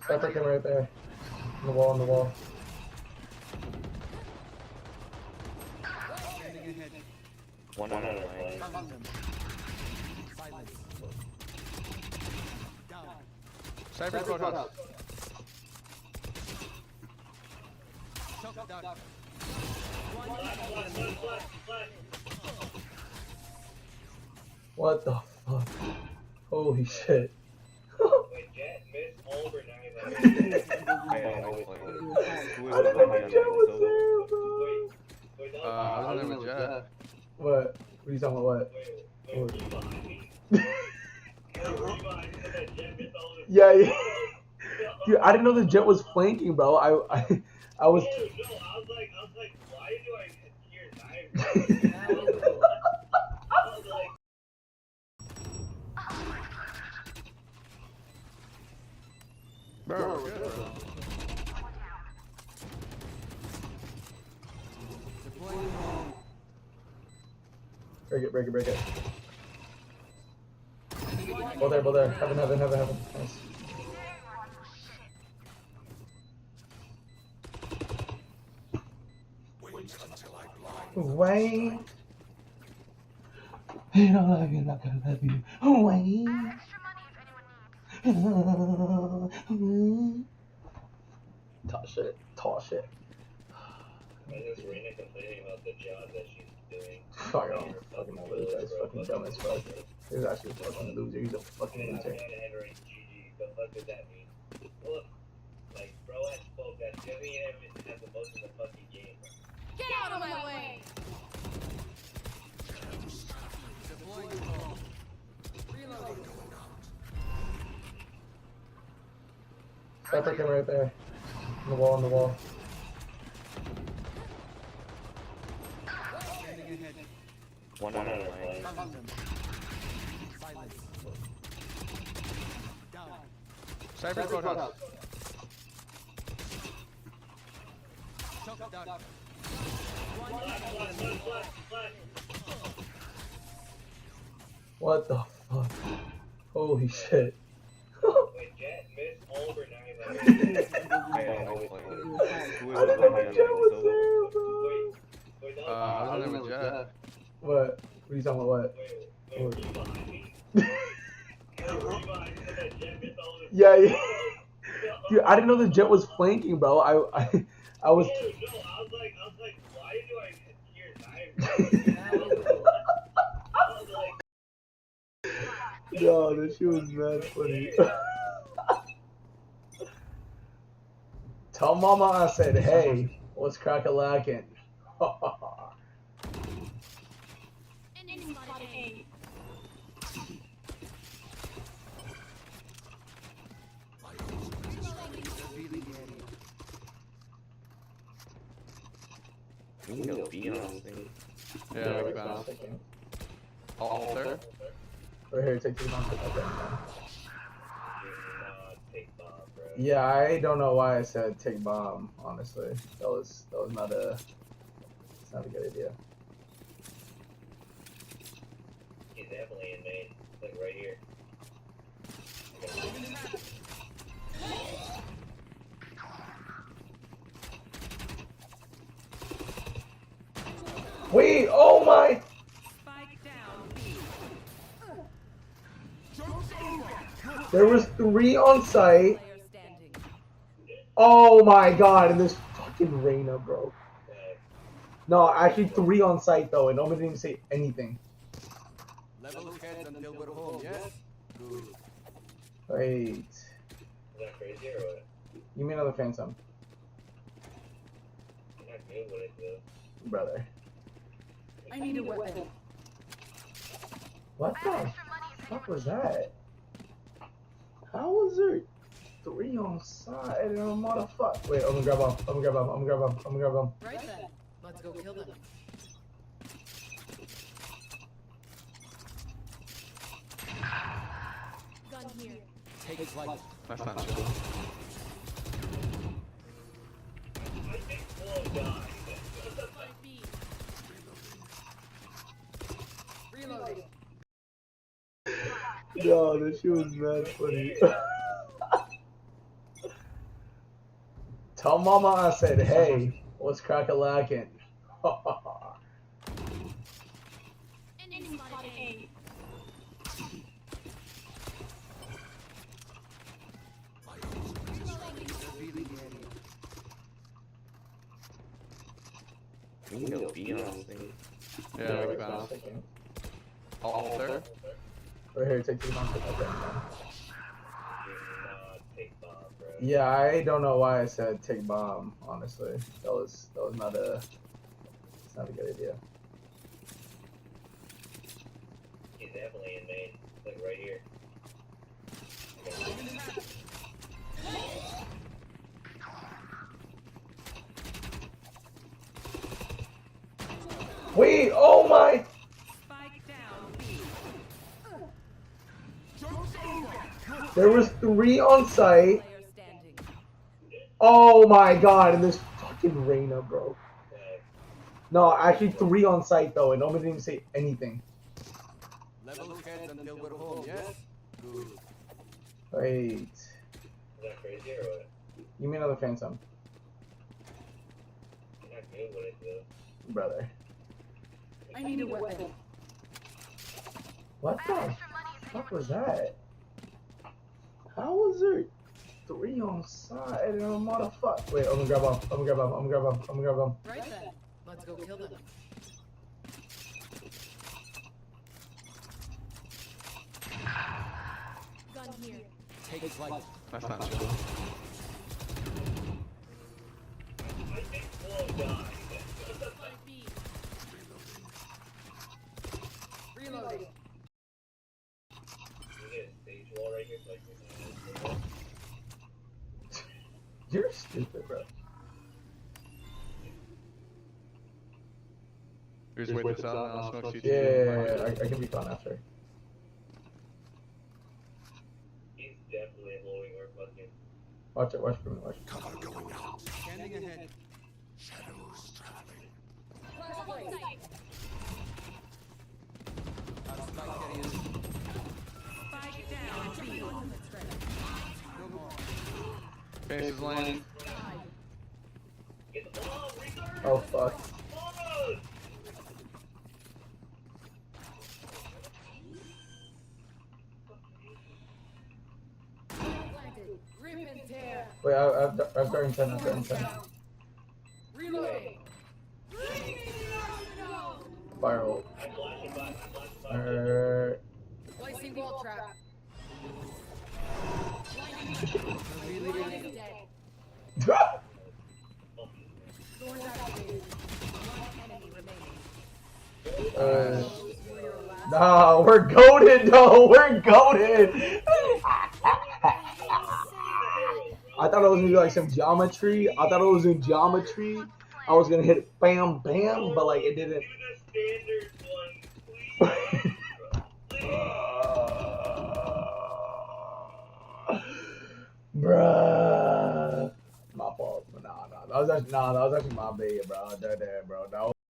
Sniper came right there. On the wall, on the wall. One on the line. Cyber Courthouse. What the fuck? Holy shit. Wait, Jet missed all over 9. I didn't know Jet was there, bro. Wait, that I was in there with Jet. What? What are you talking about? What? were you behind me? Were you behind me? Jet missed all over. Yeah, yeah. Dude, I didn't know the Jet was flanking, bro. I was. No, I was like, why do I hear 9? I was like, Bro, good, bro. Break it, break it, break it. Both there, both there. Heaven, heaven, heaven, heaven. Nice. Wayne. You don't love you like I love you. Wayne. Talk shit. Talk shit. I just Rena complaining about the job that she's doing. Fuck off. Fucking know this guy's fucking dumb as fuck. He's actually a fucking loser. He's a fucking loser. GG. The fuck does that mean? Look, like, bro has spoke that Jimmy Evans has the most in the fucking game. Get out of my way! Sniper came right there. On the wall, on the wall. One on the line. Cyber Courthouse. What the fuck? Holy shit. Wait, Jet missed all over 9. I didn't know Jet was there, bro. Wait, that I was in there with Jet. What? What are you talking about? What? wait, were you behind me? Were you behind me? Jet missed all over. Yeah, yeah. Dude, I didn't know the Jet was flanking, bro. I was. No, I was like, why do I hear 9? I was like, No, that shit was mad funny. Tell mama I said, hey, what's crack-a-lackin'? Enemy spotted A. You can go B on this thing. Yeah, we found him. All there? Right here, take 2 bombs. Okay. take bomb, bro. Yeah, I don't know why I said take bomb, honestly. That was not it's not a good idea. He's definitely in main, like right here. Wait, oh my! There was 3 on site. Oh my god, and this fucking Reyna, bro. No, actually 3 on site though, and nobody didn't even say anything. Level heads until we're home, yes? Good. Wait. Is that crazy or what? Give me another Phantom, I'm not good with it though. brother. I need a weapon. What the fuck was that? How was there 3 on side and a motherfucker? Wait, I'm gonna grab him. I'm gonna grab him. I'm gonna grab him. I'm gonna grab him. Right then. Let's go kill them. Gun here. Take it like That's not true. I think Flo died. Fight B. reloading. No, this shit was mad funny. Tell mama I said, hey, what's crack-a-lackin'? Enemy spotted A. We can go B on this thing. Yeah, we found. All there. Right here, take 2 bombs. Okay, man. Do not take bomb, bro. Yeah, I don't know why I said take bomb. Honestly, that was not a. It's not a good idea. He's definitely in main. Like right here. Wait! Oh my! Spike down B. There was 3 on site. Player standing. Oh my god! And this fucking Reyna, bro. Okay. No, actually 3 on site though, and nobody didn't say anything. Level heads until we're home, yes? Good. Wait, Is that crazy or what? give me another phantom, I'm not good with it though. brother. I need a weapon. What the fuck was that? How was there 3 on side and a motherfucker? Wait, I'm gonna grab him. I'm gonna grab him. I'm gonna grab him. I'm gonna grab him. Right then. Let's go kill them. Gun here. Take flight. That's not true. I think Wall died. Spike B. Reloading. You get a stage wall right here, so I can. You're stupid, bro. You just wait this out and I'll smoke CT. Yeah, I can be fine after. He's definitely holding or fucking. Watch it. Watch for me. Watch. Scanning ahead. Spike carriers. Spike down B. No more. Faces lane. Get the ball, return! Oh fuck. Ball! Planted. Rip and tear. Wait, I've got 10. I've got 10. Reloading. Fire ult. I'm flashing by. I'm flashing by. Placing wall trap. Really, really. Is dead. Doors activated. One enemy remaining. Nah, we're goated though. We're goated. I thought it was gonna be like some geometry. I thought it was in geometry. I was gonna hit it bam bam, but like it didn't. Do the standard one, please. Bruh. My fault. Nah. That was actually my bad, bro. That, bro. That